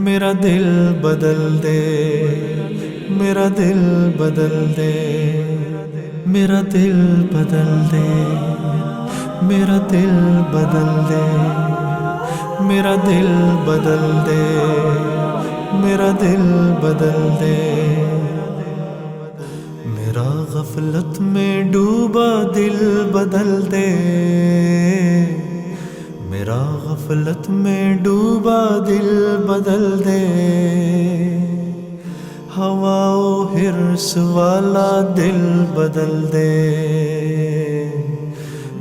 میرا دل بدل دے، میرا دل بدل دے، میرا دل بدل دے، میرا دل بدل دے، میرا دل بدل دے، میرا دل بدل دے، میرا غفلت میں ڈوبا دل بدل دے، میرا غفلت میں ڈوبا دل بدل دے، ہوا و حرص والا دل بدل دے،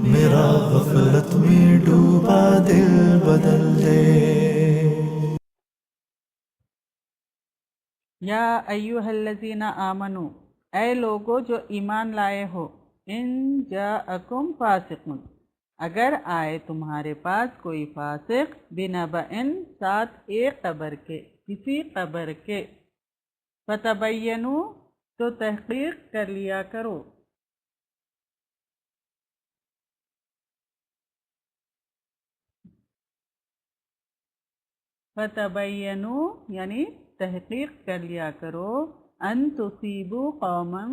میرا غفلت میں ڈوبا دل بدل دے۔ یا ایھا الذین آمنو، اے لوگو جو ایمان لائے ہو، ان جاءکم فاسق، اگر آئے تمہارے پاس کوئی فاسق، بنبأٍ، ساتھ ایک خبر کے، کسی خبر کے، فتبینوا، تو تحقیق کر لیا کرو، فتبینوا یعنی تحقیق کر لیا کرو، ان تصیبوا قوما،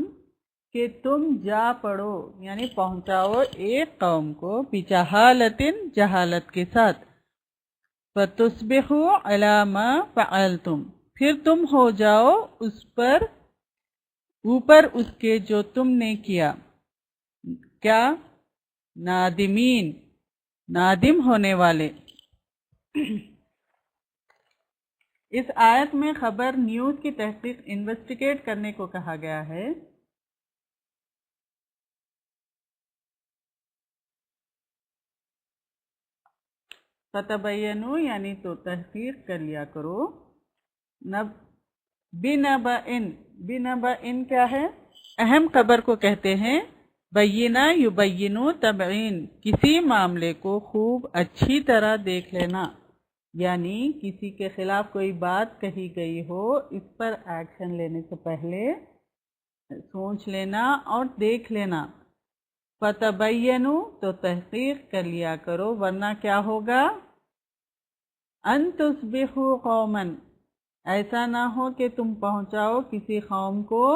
کہ تم جا پڑو یعنی پہنچاؤ ایک قوم کو، بجہالت، جہالت کے ساتھ، فتصبحوا علی ما فعلتم، پھر تم ہو جاؤ اس پر، اوپر اس کے جو تم نے کیا، کیا؟ نادمین، نادم ہونے والے۔ اس آیت میں خبر، نیوز کی تحقیق، انویسٹیگیٹ کرنے کو کہا گیا ہے۔ فتبینوا یعنی تو تحقیق کر لیا کرو، بنبأٍ، بنبأٍ کیا ہے؟ اہم خبر کو کہتے ہیں بینہ یبینو تبعین، کسی معاملے کو خوب اچھی طرح دیکھ لینا، یعنی کسی کے خلاف کوئی بات کہی گئی ہو، اس پر ایکشن لینے سے پہلے سوچ لینا اور دیکھ لینا۔ فتبینوا، تو تحقیق کر لیا کرو، ورنہ کیا ہوگا؟ ان تصبحوا قوما، ایسا نہ ہو کہ تم پہنچاؤ کسی قوم کو،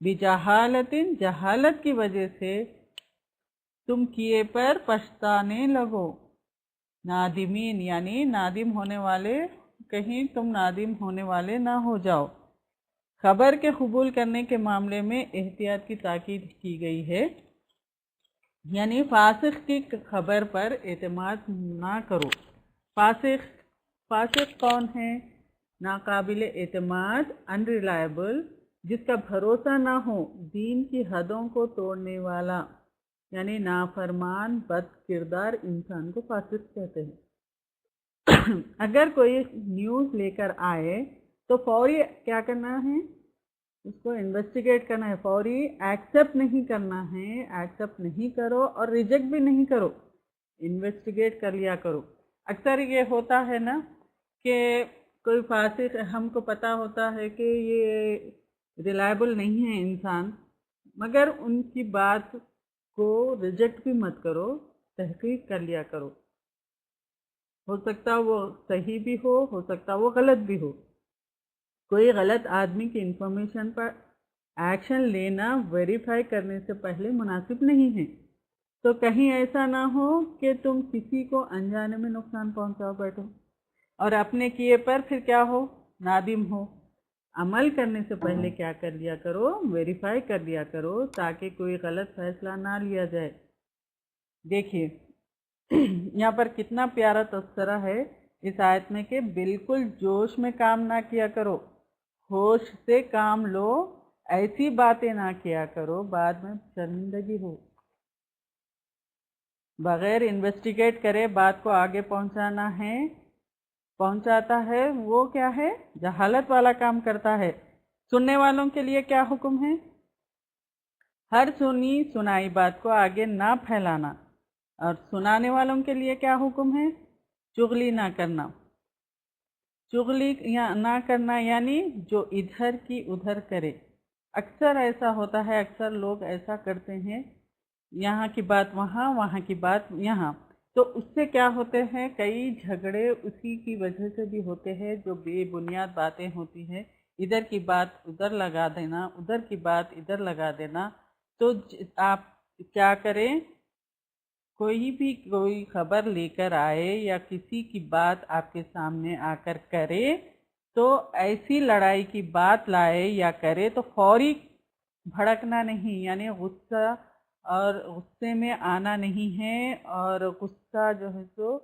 بجہالت، جہالت کی وجہ سے تم کیے پر پچھتانے لگو، نادمین یعنی نادم ہونے والے، کہیں تم نادم ہونے والے نہ ہو جاؤ۔ خبر کے قبول کرنے کے معاملے میں احتیاط کی تاکید کی گئی ہے، یعنی فاسق کی خبر پر اعتماد نہ کرو۔ فاسق کون ہے؟ ناقابل اعتماد، unreliable، جس کا بھروسہ نہ ہو، دین کی حدوں کو توڑنے والا، یعنی نافرمان، بد کردار انسان کو فاسق کہتے ہیں۔ اگر کوئی نیوز لے کر آئے تو فوری کیا کرنا ہے؟ اس کو انویسٹیگیٹ کرنا ہے، فوری ایکسیپٹ نہیں کرنا ہے، ایکسیپٹ نہیں کرو اور ریجیکٹ بھی نہیں کرو، انویسٹیگیٹ کر لیا کرو۔ اکثر یہ ہوتا ہے نا کہ کوئی فاسق، ہم کو پتہ ہوتا ہے کہ یہ ریلائبل نہیں ہے انسان، مگر ان کی بات کو ریجیکٹ بھی مت کرو، تحقیق کر لیا کرو، ہو سکتا وہ صحیح بھی ہو سکتا وہ غلط بھی ہو۔ کوئی غلط آدمی کی انفارمیشن پر ایکشن لینا ویریفائی کرنے سے پہلے مناسب نہیں ہے، تو کہیں ایسا نہ ہو کہ تم کسی کو انجانے میں نقصان پہنچاؤ بیٹھو اور اپنے کیے پر پھر کیا ہو؟ نادم ہو۔ عمل کرنے سے پہلے کیا کر لیا کرو؟ ویریفائی کر لیا کرو، تاکہ کوئی غلط فیصلہ نہ لیا جائے۔ دیکھیے یہاں پر کتنا پیارا تذکرہ ہے اس آیت میں کہ بالکل جوش میں کام نہ کیا کرو، ہوش سے کام لو، ایسی باتیں نہ کیا کرو بعد میں شرمندگی ہو۔ بغیر انویسٹیگیٹ کرے بات کو آگے پہنچانا ہے، پہنچاتا ہے، وہ کیا ہے؟ جہالت والا کام کرتا ہے۔ سننے والوں کے لیے کیا حکم ہے؟ ہر سنی سنائی بات کو آگے نہ پھیلانا، اور سنانے والوں کے لیے کیا حکم ہے؟ چغلی نہ کرنا۔ چغلی نہ کرنا یعنی جو ادھر کی ادھر کرے۔ اکثر ایسا ہوتا ہے، اکثر لوگ ایسا کرتے ہیں، یہاں کی بات وہاں، وہاں کی بات یہاں، تو اس سے کیا ہوتے ہیں، کئی جھگڑے اسی کی وجہ سے بھی ہوتے ہیں، جو بے بنیاد باتیں ہوتی ہیں، ادھر کی بات ادھر لگا دینا، ادھر کی بات ادھر لگا دینا۔ تو آپ کیا کریں، کوئی خبر لے کر آئے یا کسی کی بات آپ کے سامنے آ کر کرے، تو ایسی لڑائی کی بات لائے یا کرے تو فوری بھڑکنا نہیں، یعنی غصہ اور غصے میں آنا نہیں ہے، اور غصہ جو ہے سو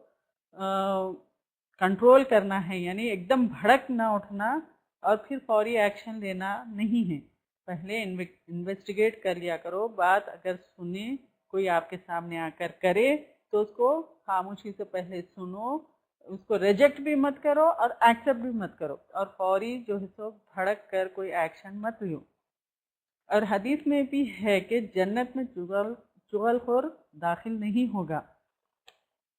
کنٹرول کرنا ہے، یعنی ایک دم بھڑک نہ اٹھنا اور پھر فوری ایکشن لینا نہیں ہے۔ پہلے انویسٹیگیٹ کر لیا کرو، بات اگر سنیں کوئی آپ کے سامنے آ کر کرے تو اس کو خاموشی سے پہلے سنو، اس کو ریجیکٹ بھی مت کرو اور ایکسیپٹ بھی مت کرو، اور فوری جو ہے سو بھڑک کر کوئی ایکشن مت لیو۔ اور حدیث میں بھی ہے کہ جنت میں چغل خور داخل نہیں ہوگا۔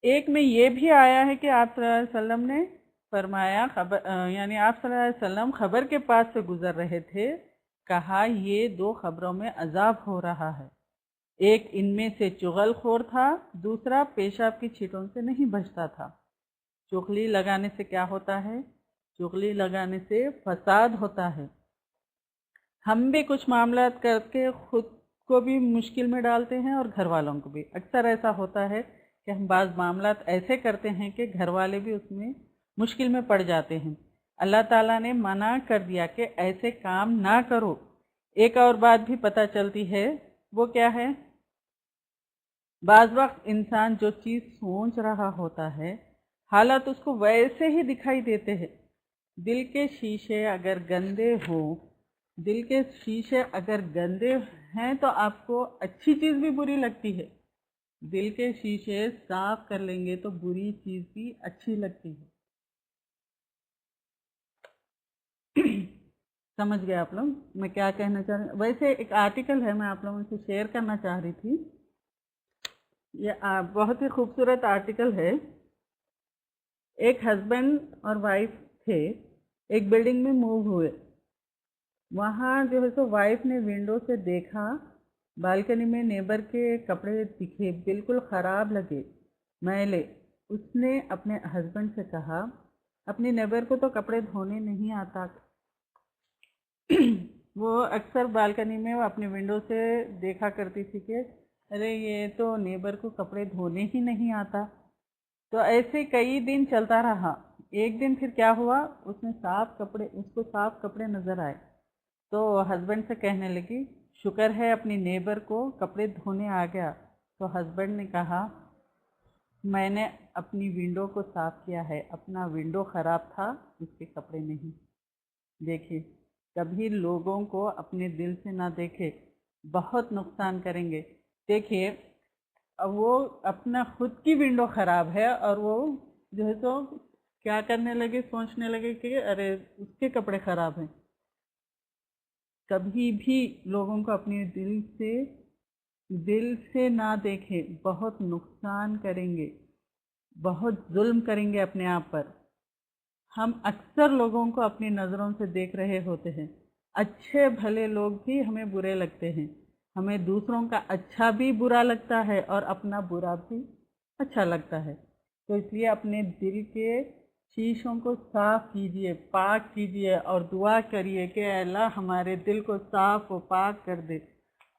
ایک میں یہ بھی آیا ہے کہ آپ صلی اللہ علیہ وسلم نے فرمایا، یعنی آپ صلی اللہ علیہ وسلم خبر کے پاس سے گزر رہے تھے، کہا یہ دو خبروں میں عذاب ہو رہا ہے، ایک ان میں سے چغل خور تھا، دوسرا پیشاب کی چھینٹوں سے نہیں بچتا تھا۔ چغلی لگانے سے کیا ہوتا ہے؟ چغلی لگانے سے فساد ہوتا ہے۔ ہم بھی کچھ معاملات کر کے خود کو بھی مشکل میں ڈالتے ہیں اور گھر والوں کو بھی۔ اکثر ایسا ہوتا ہے کہ ہم بعض معاملات ایسے کرتے ہیں کہ گھر والے بھی اس میں مشکل میں پڑ جاتے ہیں۔ اللہ تعالیٰ نے منع کر دیا کہ ایسے کام نہ کرو۔ ایک اور بات بھی پتہ چلتی ہے، وہ کیا ہے؟ بعض وقت انسان جو چیز سوچ رہا ہوتا ہے، حالات اس کو ویسے ہی دکھائی دیتے ہیں۔ دل کے شیشے اگر گندے ہیں تو آپ کو اچھی چیز بھی بری لگتی ہے، دل کے شیشے صاف کر لیں گے تو بری چیز بھی اچھی لگتی ہے۔ سمجھ گئے آپ لوگ میں کیا کہنا چاہ رہی ہوں؟ ویسے ایک آرٹیکل ہے، میں آپ لوگوں سے شیئر کرنا چاہ رہی تھی، یہ بہت ہی خوبصورت آرٹیکل ہے۔ ایک ہسبینڈ اور وائف تھے، ایک بلڈنگ میں موو ہوئے، وہاں جو ہے سو وائف نے ونڈو سے دیکھا، بالکنی میں نیبر کے کپڑے دکھے، بالکل خراب لگے، میلے۔ اس نے اپنے ہسبینڈ سے کہا، اپنی نیبر کو تو کپڑے دھونے نہیں آتا، وہ اکثر بالکنی میں وہ اپنی ونڈو سے دیکھا کرتی تھی کہ ارے یہ تو نیبر کو کپڑے دھونے ہی نہیں آتا۔ تو ایسے کئی دن چلتا رہا۔ ایک دن پھر کیا ہوا، اس کو صاف کپڑے نظر آئے، تو ہسبینڈ سے کہنے لگی شکر ہے اپنی نیبر کو کپڑے دھونے آ گیا۔ تو ہسبینڈ نے کہا میں نے اپنی ونڈو کو صاف کیا ہے، اپنا ونڈو خراب تھا، اس کے کپڑے نہیں۔ دیکھیے، کبھی لوگوں کو اپنے دل سے نہ دیکھے، بہت نقصان کریں گے۔ دیکھیے وہ اپنا خود کی ونڈو خراب ہے اور وہ جو ہے تو کیا کرنے لگے، سوچنے لگے کہ ارے اس کے کپڑے خراب ہیں۔ کبھی بھی لوگوں کو اپنے دل سے نہ دیکھیں، بہت نقصان کریں گے، بہت ظلم کریں گے اپنے آپ پر۔ ہم اکثر لوگوں کو اپنی نظروں سے دیکھ رہے ہوتے ہیں، اچھے بھلے لوگ بھی ہمیں برے لگتے ہیں، ہمیں دوسروں کا اچھا بھی برا لگتا ہے اور اپنا برا بھی اچھا لگتا ہے۔ تو اس لیے اپنے دل کے شیشوں کو صاف کیجئے، پاک کیجئے اور دعا کریے کہ اللہ ہمارے دل کو صاف و پاک کر دے،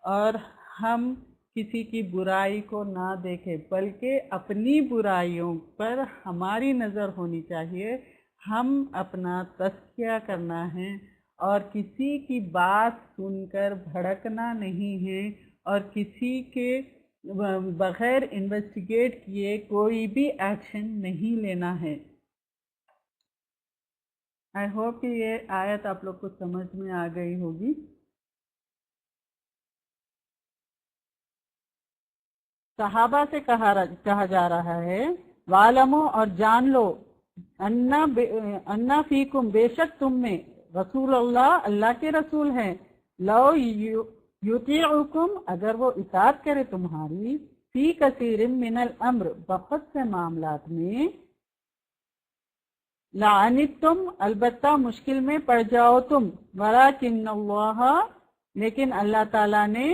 اور ہم کسی کی برائی کو نہ دیکھیں، بلکہ اپنی برائیوں پر ہماری نظر ہونی چاہیے۔ ہم اپنا تزکیہ کرنا ہے اور کسی کی بات سن کر بھڑکنا نہیں ہے، اور کسی کے بغیر انویسٹیگیٹ کیے کوئی بھی ایکشن نہیں لینا ہے۔ آئی ہوپ کہ یہ آیت آپ لوگ کو سمجھ میں آ گئی ہوگی۔ صحابہ سے کہا جا رہا ہے وَعَلَمُوا، اور جان لو، اَنَّ فِيكُمْ، بے شک تم میں، رسول اللہ کے رسول ہیں، لو یطیعکم، اگر وہ اطاعت کرے تمہاری، فی کثیر من الامر، بہت سے معاملات میں، لعنتم، البتہ مشکل میں پڑ جاؤ تم، ولکن اللہ، لیکن اللہ تعالیٰ نے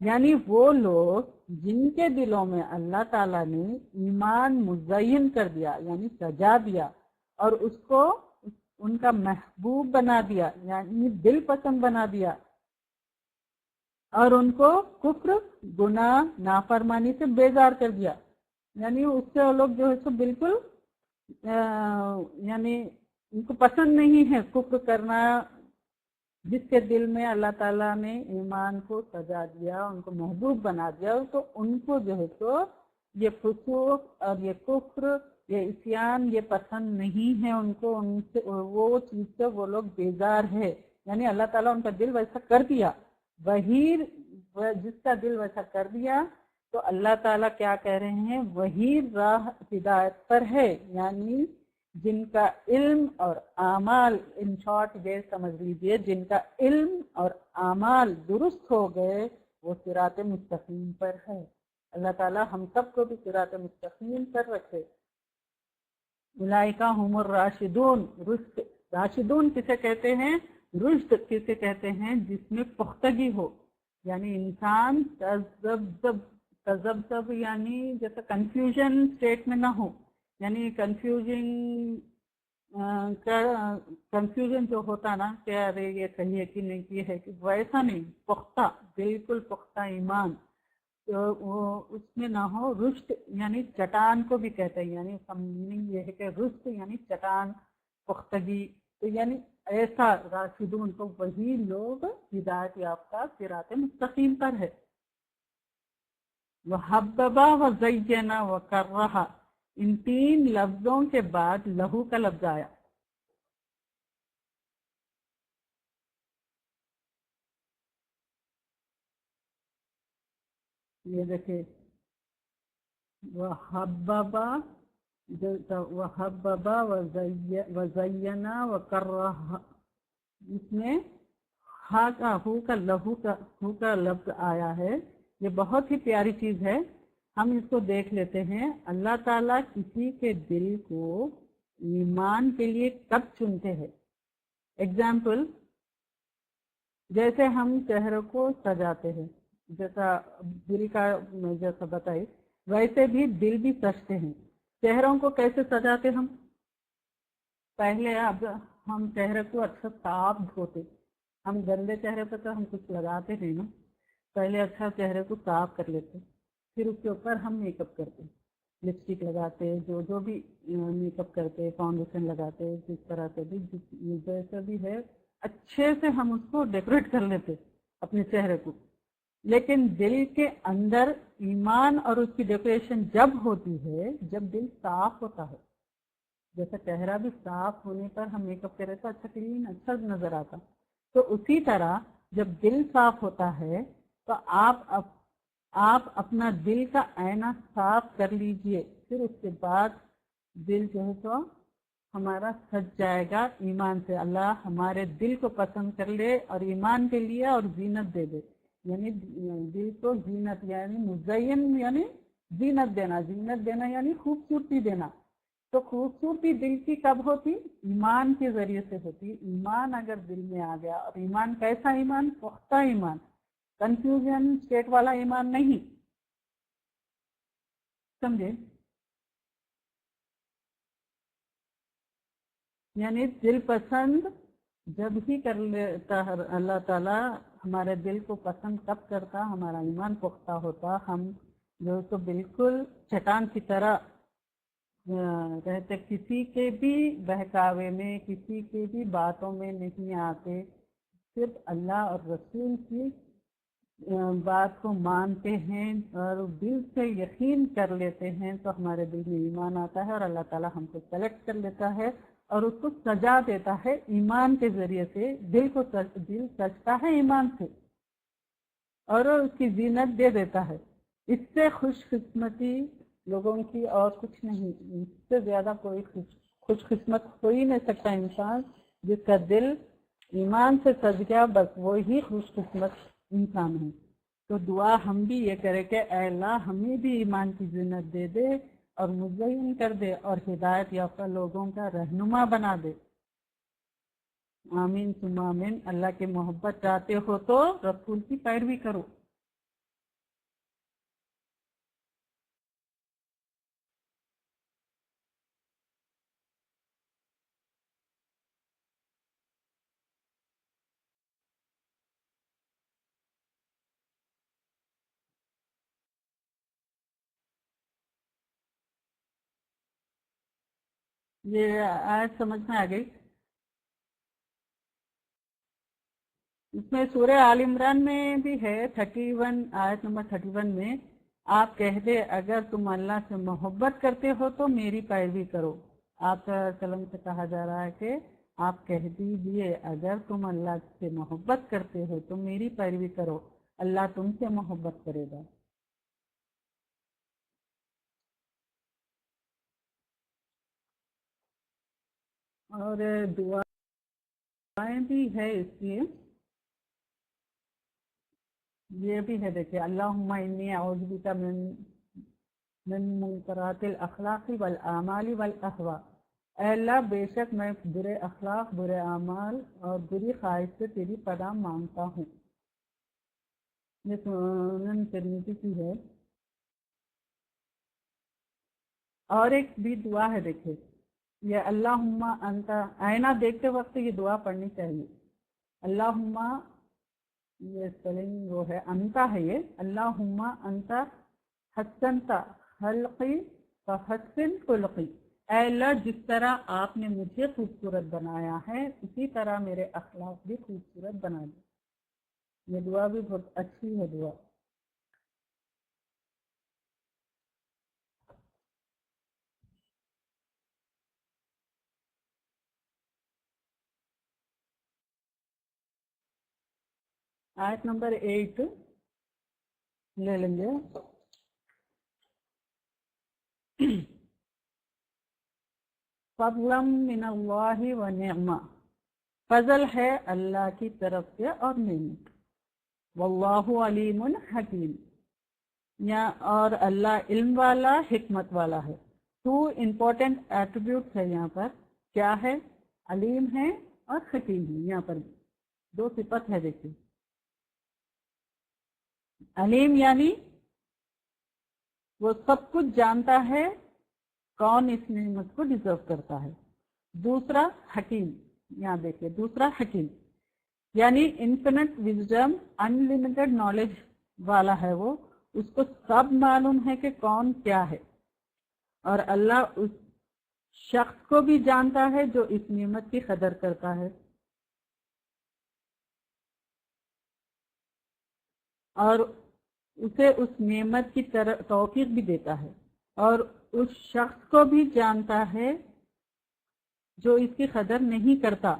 یعنی وہ لوگ جن کے دلوں میں اللہ تعالیٰ نے ایمان مزین کر دیا یعنی سجا دیا اور اس کو ان کا محبوب بنا دیا یعنی دل پسند بنا دیا، اور ان کو کفر، گناہ، نافرمانی سے بیزار کر دیا، یعنی اس سے وہ لوگ جو ہے سو بالکل یعنی ان کو پسند نہیں ہے کفر کرنا۔ جس کے دل میں اللہ تعالیٰ نے ایمان کو سجا دیا، ان کو محبوب بنا دیا، تو ان کو جو ہے تو یہ فسوق اور یہ کفر، یہ عصیان یہ پسند نہیں ہے ان کو، ان سے وہ چیز سے وہ لوگ بیزار ہے، یعنی اللہ تعالیٰ ان کا دل ویسا کر دیا۔ وہی جس کا دل ویسا کر دیا تو اللہ تعالیٰ کیا کہہ رہے ہیں، وہی راہ ہدایت پر ہے، یعنی جن کا علم اور اعمال، ان شارٹ یہ سمجھ لیجئے، جن کا علم اور اعمال درست ہو گئے وہ صراط مستقیم پر ہے۔ اللہ تعالیٰ ہم سب کو بھی صراط مستقیم پر رکھے۔ اولئک هم الراشدون، رشد، راشدون کسے کہتے ہیں، رشد کسے کہتے ہیں، جس میں پختگی ہو، یعنی انسان تذبذب یعنی جیسے کنفیوژن اسٹیٹ میں نہ ہو، یعنی کنفیوژن جو ہوتا نا کہ ارے یہ صحیح ہے کہ نہیں، یہ ہے کہ ویسا نہیں، پختہ، بالکل پختہ ایمان تو وہ اس میں نہ ہو۔ رشد یعنی چٹان کو بھی کہتے ہیں، یعنی میننگ یہ ہے کہ رشد یعنی چٹان، پختگی، تو یعنی ایسا راشدون، تو وہی لوگ ہدایت یافتہ صراط مستقیم پر ہے۔ وحببا وزینا وکرہا، ان تین لفظوں کے بعد لہو کا لفظ آیا۔ یہ دیکھیں، وحببا وزینا وکرہا، اس میں ہا کا ہو کا لہو کا لفظ آیا ہے۔ یہ بہت ہی پیاری چیز ہے، ہم اس کو دیکھ لیتے ہیں۔ اللہ تعالیٰ کسی کے دل کو ایمان کے لیے کب چنتے ہیں؟ ایگزامپل، جیسے ہم چہرے کو سجاتے ہیں، جیسا دل کا میں جیسا بتائی، ویسے بھی دل بھی سجتے ہیں۔ چہروں کو کیسے سجاتے ہم؟ پہلے اب ہم چہرے کو اچھا صاف دھوتے، ہم گندے چہرے پہ تو ہم کچھ لگاتے نہیں نا، پہلے اچھا چہرے کو صاف کر لیتے، پھر اس کے اوپر ہم میک اپ کرتے، لپسٹک لگاتے، جو بھی میک اپ کرتے، فاؤنڈیشن لگاتے، جس طرح سے بھی جیسا بھی ہے اچھے سے ہم اس کو ڈیکوریٹ کر لیتے اپنے چہرے کو۔ لیکن دل کے اندر ایمان اور اس کی ڈیکوریشن جب ہوتی ہے جب دل صاف ہوتا ہے، جیسا چہرہ بھی صاف ہونے پر ہم میک اپ کرے تو اچھا کلین اچھا نظر آتا، تو اسی طرح جب دل صاف ہوتا ہے تو آپ اپنا دل کا آئینہ صاف کر لیجئے، پھر اس کے بعد دل جو ہے تو ہمارا سج جائے گا ایمان سے۔ اللہ ہمارے دل کو پسند کر لے اور ایمان کے لیے اور زینت دے دے، یعنی دل کو زینت یعنی مزین یعنی زینت دینا یعنی خوبصورتی دینا۔ تو خوبصورتی دل کی کب ہوتی؟ ایمان کے ذریعے سے ہوتی۔ ایمان اگر دل میں آ گیا، اور ایمان کیسا ایمان؟ پختہ ایمان، کنفیوژن اسٹیٹ والا ایمان نہیں، سمجھے؟ یعنی دل پسند جب ہی کر لیتا ہے اللہ تعالیٰ، ہمارے دل کو پسند کب کرتا؟ ہمارا ایمان پختہ ہوتا، ہم جو تو بالکل چٹان کی طرح رہتے، کسی کے بھی بہکاوے میں، کسی کے بھی باتوں میں نہیں آتے، صرف اللہ اور رسول کی بات کو مانتے ہیں اور دل سے یقین کر لیتے ہیں، تو ہمارے دل میں ایمان آتا ہے اور اللہ تعالیٰ ہم کو سلیکٹ کر لیتا ہے اور اس کو سجا دیتا ہے ایمان کے ذریعے سے۔ دل سجتا ہے ایمان سے اور اس کی زینت دے دیتا ہے۔ اس سے خوش قسمتی لوگوں کی اور کچھ نہیں، اس سے زیادہ کوئی خوش قسمت ہو ہی نہیں سکتا انسان جس کا دل ایمان سے سج گیا، بس وہی خوش قسمت انسان ہے۔ تو دعا ہم بھی یہ کریں کہ اے اللہ ہمیں بھی ایمان کی زینت دے دے اور مزین کر دے اور ہدایت یافتہ لوگوں کا رہنما بنا دے۔ آمین ثم آمین۔ اللہ کی محبت چاہتے ہو تو رسول کی پیروی کرو۔ یہ آیت سمجھ میں آ گئی؟ اس میں سورہ آل عمران میں بھی ہے 31 آیت نمبر 31 میں آپ کہہ دے اگر تم اللہ سے محبت کرتے ہو تو میری پیروی کرو. آپ صلی اللہ علیہ وسلم سے کہا جا رہا ہے کہ آپ کہہ دیجیے اگر تم اللہ سے محبت کرتے ہو تو میری پیروی کرو، اللہ تم سے محبت کرے گا. اور دعائیں بھی ہے اس لیے، یہ بھی ہے دیکھیے اللہم انی اعوذ بک من منکرات الاخلاق والاعمال والاہواء. اے اللہ بے شک میں برے اخلاق، برے اعمال اور بری خواہش سے تیری پناہ مانگتا ہوں. یہ سنن ترمذی کی ہے. اور ایک بھی دعا ہے دیکھیے، یہ اللہم انت، آئینہ دیکھتے وقت یہ دعا پڑھنی چاہیے. اللہم، یہ اسپیلنگ وہ ہے انتا ہے، یہ اللہم انت حسنت خلقی فحسن خلقی. اے اللہ جس طرح آپ نے مجھے خوبصورت بنایا ہے اسی طرح میرے اخلاق بھی خوبصورت بنا دے. یہ دعا بھی بہت اچھی ہے دعا. آیت نمبر 8 لے لیں گے. فضلا من اللہ و نعمہ، فضل ہے اللہ کی طرف سے اور نعمت. واللہ علیم حکیم، اور اللہ علم والا حکمت والا ہے. 2 امپورٹنٹ ایٹریبیوٹس ہے یہاں پر، کیا ہے؟ علیم ہے اور حکیم ہے. یہاں پر 2 صفت ہے دیکھیے. علیم یعنی وہ سب کچھ جانتا ہے کون اس نعمت کو ڈیزرو کرتا ہے. دوسرا حکیم، یہاں دیکھیے دوسرا حکیم یعنی انفینٹ وزڈم، ان لمیٹڈ نالج والا ہے. وہ اس کو سب معلوم ہے کہ کون کیا ہے، اور اللہ اس شخص کو بھی جانتا ہے جو اس نعمت کی قدر کرتا ہے، اور اسے اس نعمت کی توفیق بھی دیتا ہے، اور اس شخص کو بھی جانتا ہے جو اس کی قدر نہیں کرتا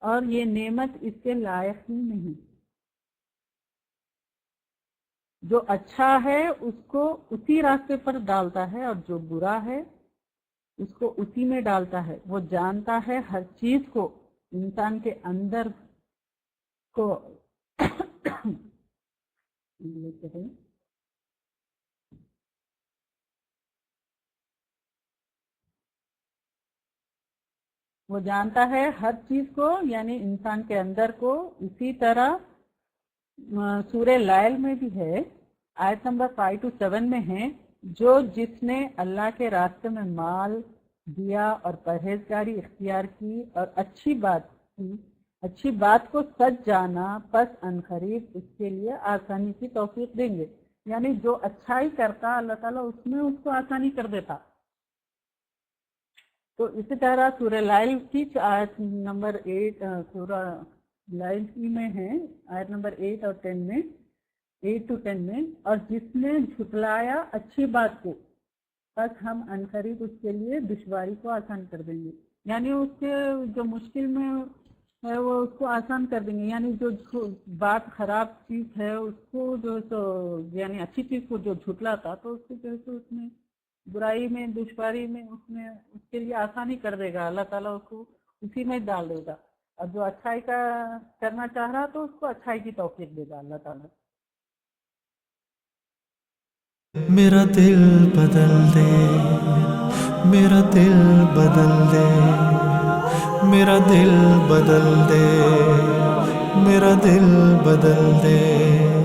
اور یہ نعمت اس کے لائق ہی نہیں. جو اچھا ہے اس کو اسی راستے پر ڈالتا ہے اور جو برا ہے اس کو اسی میں ڈالتا ہے. وہ جانتا ہے ہر چیز کو، انسان کے اندر کو وہ جانتا ہے ہر چیز کو، یعنی انسان کے اندر کو. اسی طرح سورہ لیل میں بھی ہے، آیت نمبر 5 to 7 میں ہے، جو جس نے اللہ کے راستے میں مال دیا اور پرہیزگاری اختیار کی اور اچھی بات کو سچ جانا، پس عنقریب اس کے لیے آسانی کی توفیق دیں گے. یعنی جو اچھائی کرتا اللہ تعالیٰ اس میں اس کو آسانی کر دیتا. تو اسی طرح سورہ لیل کی آیت نمبر 8 سورہ لیل کی میں ہے، آیت نمبر 8 اور 10 میں، 8 to 10 میں، اور جس نے جھٹلایا اچھی بات کو بس ہم عنقریب اس کے لیے دشواری کو آسان کر دیں گے. یعنی اس کے جو مشکل میں ہے وہ اس کو آسان کر دیں گے. یعنی جو بات خراب چیز ہے اس کو جو یعنی اچھی چیز کو جو جھٹلاتا تو اس کو جیسے اس میں برائی میں دشواری میں اس کے لیے آسانی کر دے گا. اللہ تعالیٰ اس کو اسی میں ڈال دے گا، اور جو اچھائی کا کرنا چاہ رہا تو اس کو اچھائی کی توفیق دے گا اللہ تعالیٰ. میرا دل بدل دے، میرا دل بدل دے، میرا دل بدل دے، میرا دل بدل دے.